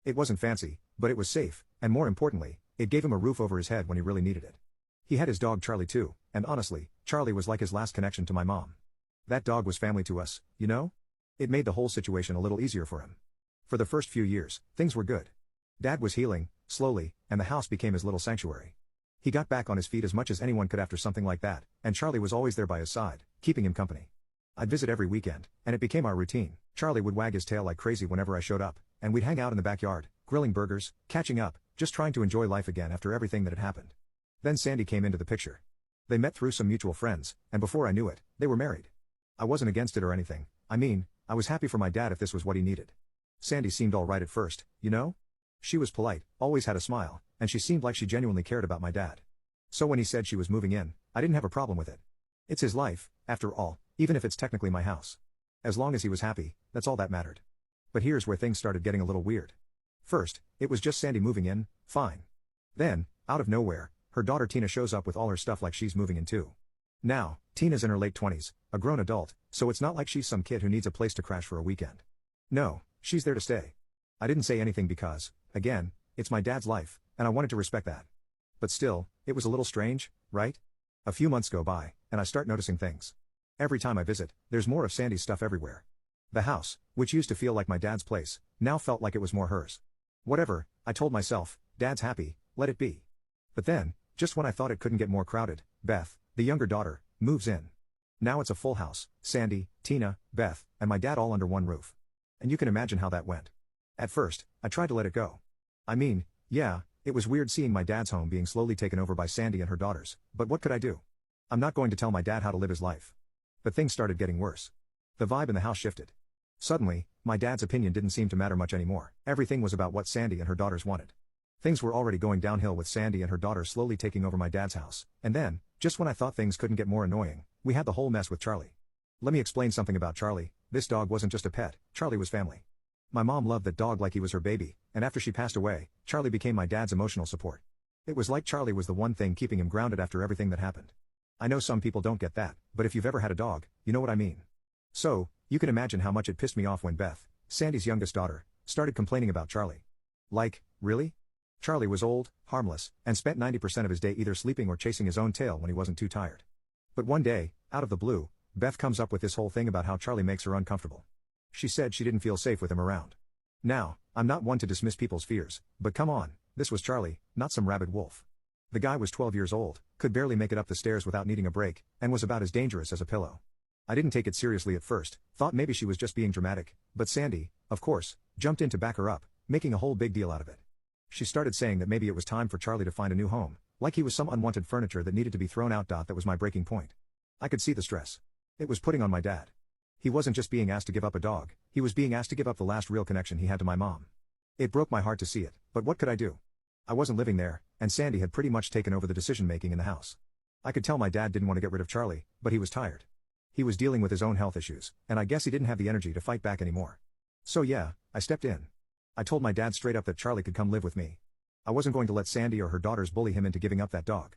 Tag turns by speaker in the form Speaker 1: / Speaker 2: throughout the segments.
Speaker 1: It wasn't fancy, but it was safe, and more importantly, it gave him a roof over his head when he really needed it. He had his dog Charlie too, and honestly, Charlie was like his last connection to my mom. That dog was family to us, you know? It made the whole situation a little easier for him. For the first few years, things were good. Dad was healing, slowly, and the house became his little sanctuary. He got back on his feet as much as anyone could after something like that, and Charlie was always there by his side, keeping him company. I'd visit every weekend, and it became our routine. Charlie would wag his tail like crazy whenever I showed up, and we'd hang out in the backyard, grilling burgers, catching up, just trying to enjoy life again after everything that had happened. Then Sandy came into the picture. They met through some mutual friends, and before I knew it, they were married. I wasn't against it or anything. I mean, I was happy for my dad if this was what he needed. Sandy seemed all right at first, you know? She was polite, always had a smile, and she seemed like she genuinely cared about my dad. So when he said she was moving in, I didn't have a problem with it. It's his life, after all, even if it's technically my house. As long as he was happy, that's all that mattered. But here's where things started getting a little weird. First, it was just Sandy moving in, fine. Then, out of nowhere, her daughter Tina shows up with all her stuff like she's moving in too. Now, Tina's in her late 20s, a grown adult, so it's not like she's some kid who needs a place to crash for a weekend. No, she's there to stay. I didn't say anything because, again, it's my dad's life, and I wanted to respect that. But still, it was a little strange, right? A few months go by, and I start noticing things. Every time I visit, there's more of Sandy's stuff everywhere. The house, which used to feel like my dad's place, now felt like it was more hers. Whatever, I told myself, Dad's happy, let it be. But then, just when I thought it couldn't get more crowded, Beth, the younger daughter, moves in. Now it's a full house, Sandy, Tina, Beth, and my dad all under one roof. And you can imagine how that went. At first, I tried to let it go. I mean, yeah, it was weird seeing my dad's home being slowly taken over by Sandy and her daughters, but what could I do? I'm not going to tell my dad how to live his life. But things started getting worse. The vibe in the house shifted. Suddenly, my dad's opinion didn't seem to matter much anymore. Everything was about what Sandy and her daughters wanted. Things were already going downhill with Sandy and her daughters slowly taking over my dad's house, and then, just when I thought things couldn't get more annoying, we had the whole mess with Charlie. Let me explain something about Charlie. This dog wasn't just a pet, Charlie was family. My mom loved that dog like he was her baby, and after she passed away, Charlie became my dad's emotional support. It was like Charlie was the one thing keeping him grounded after everything that happened. I know some people don't get that, but if you've ever had a dog, you know what I mean. So, you can imagine how much it pissed me off when Beth, Sandy's youngest daughter, started complaining about Charlie. Like, really? Charlie was old, harmless, and spent 90% of his day either sleeping or chasing his own tail when he wasn't too tired. But one day, out of the blue, Beth comes up with this whole thing about how Charlie makes her uncomfortable. She said she didn't feel safe with him around. Now, I'm not one to dismiss people's fears, but come on, this was Charlie, not some rabid wolf. The guy was 12 years old, could barely make it up the stairs without needing a break, and was about as dangerous as a pillow. I didn't take it seriously at first, thought maybe she was just being dramatic, but Sandy, of course, jumped in to back her up, making a whole big deal out of it. She started saying that maybe it was time for Charlie to find a new home, like he was some unwanted furniture that needed to be thrown out. That was my breaking point. I could see the stress. It was putting on my dad. He wasn't just being asked to give up a dog, he was being asked to give up the last real connection he had to my mom. It broke my heart to see it, but what could I do? I wasn't living there, and Sandy had pretty much taken over the decision-making in the house. I could tell my dad didn't want to get rid of Charlie, but he was tired. He was dealing with his own health issues, and I guess he didn't have the energy to fight back anymore. So yeah, I stepped in. I told my dad straight up that Charlie could come live with me. I wasn't going to let Sandy or her daughters bully him into giving up that dog.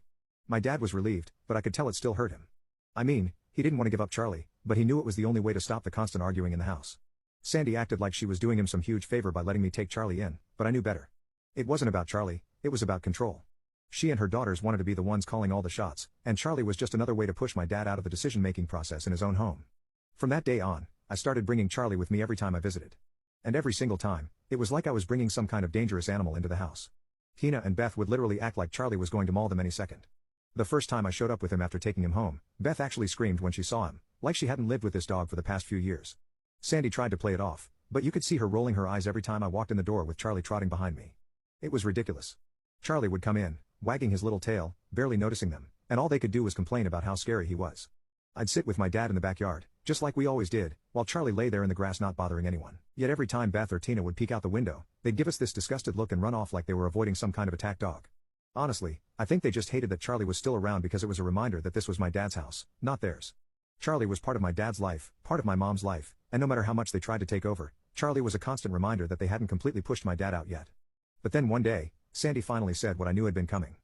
Speaker 1: My dad was relieved, but I could tell it still hurt him. I mean, he didn't want to give up Charlie, but he knew it was the only way to stop the constant arguing in the house. Sandy acted like she was doing him some huge favor by letting me take Charlie in, but I knew better. It wasn't about Charlie, it was about control. She and her daughters wanted to be the ones calling all the shots, and Charlie was just another way to push my dad out of the decision-making process in his own home. From that day on, I started bringing Charlie with me every time I visited. And every single time, it was like I was bringing some kind of dangerous animal into the house. Tina and Beth would literally act like Charlie was going to maul them any second. The first time I showed up with him after taking him home, Beth actually screamed when she saw him, like she hadn't lived with this dog for the past few years. Sandy tried to play it off, but you could see her rolling her eyes every time I walked in the door with Charlie trotting behind me. It was ridiculous. Charlie would come in, wagging his little tail, barely noticing them, and all they could do was complain about how scary he was. I'd sit with my dad in the backyard, just like we always did, while Charlie lay there in the grass not bothering anyone. Yet every time Beth or Tina would peek out the window, they'd give us this disgusted look and run off like they were avoiding some kind of attack dog. Honestly, I think they just hated that Charlie was still around because it was a reminder that this was my dad's house, not theirs. Charlie was part of my dad's life, part of my mom's life, and no matter how much they tried to take over, Charlie was a constant reminder that they hadn't completely pushed my dad out yet. But then one day, Sandy finally said what I knew had been coming.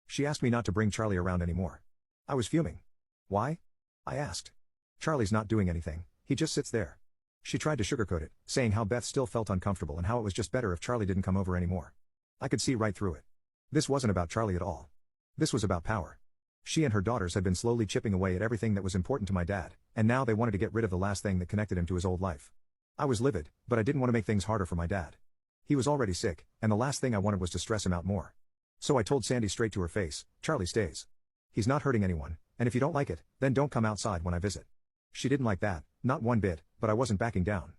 Speaker 1: She asked me not to bring Charlie around anymore. I was fuming. Why? I asked. Charlie's not doing anything, he just sits there. She tried to sugarcoat it, saying how Beth still felt uncomfortable and how it was just better if Charlie didn't come over anymore. I could see right through it. This wasn't about Charlie at all. This was about power. She and her daughters had been slowly chipping away at everything that was important to my dad, and now they wanted to get rid of the last thing that connected him to his old life. I was livid, but I didn't want to make things harder for my dad. He was already sick, and the last thing I wanted was to stress him out more. So I told Sandy straight to her face, "Charlie stays. He's not hurting anyone, and if you don't like it, then don't come outside when I visit." She didn't like that, not one bit, but I wasn't backing down.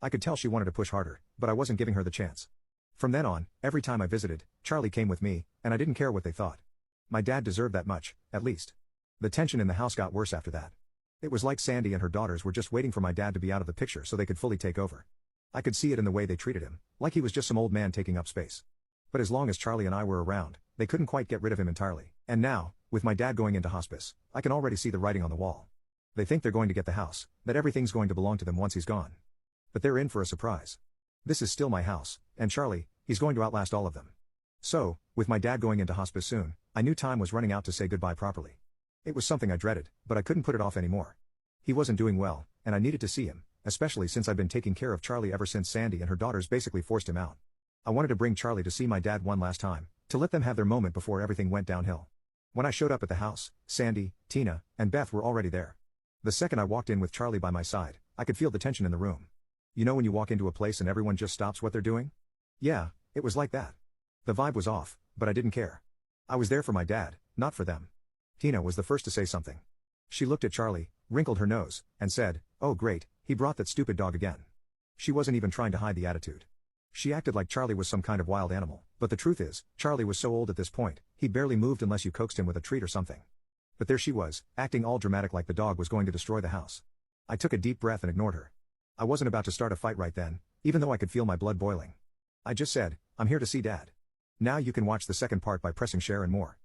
Speaker 1: I could tell she wanted to push harder, but I wasn't giving her the chance. From then on, every time I visited, Charlie came with me, and I didn't care what they thought. My dad deserved that much, at least. The tension in the house got worse after that. It was like Sandy and her daughters were just waiting for my dad to be out of the picture so they could fully take over. I could see it in the way they treated him, like he was just some old man taking up space. But as long as Charlie and I were around, they couldn't quite get rid of him entirely. And now, with my dad going into hospice, I can already see the writing on the wall. They think they're going to get the house, that everything's going to belong to them once he's gone. But they're in for a surprise. This is still my house, and Charlie, he's going to outlast all of them. So, with my dad going into hospice soon, I knew time was running out to say goodbye properly. It was something I dreaded, but I couldn't put it off anymore. He wasn't doing well, and I needed to see him, especially since I'd been taking care of Charlie ever since Sandy and her daughters basically forced him out. I wanted to bring Charlie to see my dad one last time, to let them have their moment before everything went downhill. When I showed up at the house, Sandy, Tina, and Beth were already there. The second I walked in with Charlie by my side, I could feel the tension in the room. You know when you walk into a place and everyone just stops what they're doing? Yeah, it was like that. The vibe was off, but I didn't care. I was there for my dad, not for them. Tina was the first to say something. She looked at Charlie, wrinkled her nose, and said, "Oh great, he brought that stupid dog again." She wasn't even trying to hide the attitude. She acted like Charlie was some kind of wild animal, but the truth is, Charlie was so old at this point, he barely moved unless you coaxed him with a treat or something. But there she was, acting all dramatic like the dog was going to destroy the house. I took a deep breath and ignored her. I wasn't about to start a fight right then, even though I could feel my blood boiling. I just said, "I'm here to see Dad." Now you can watch the second part by pressing share and more.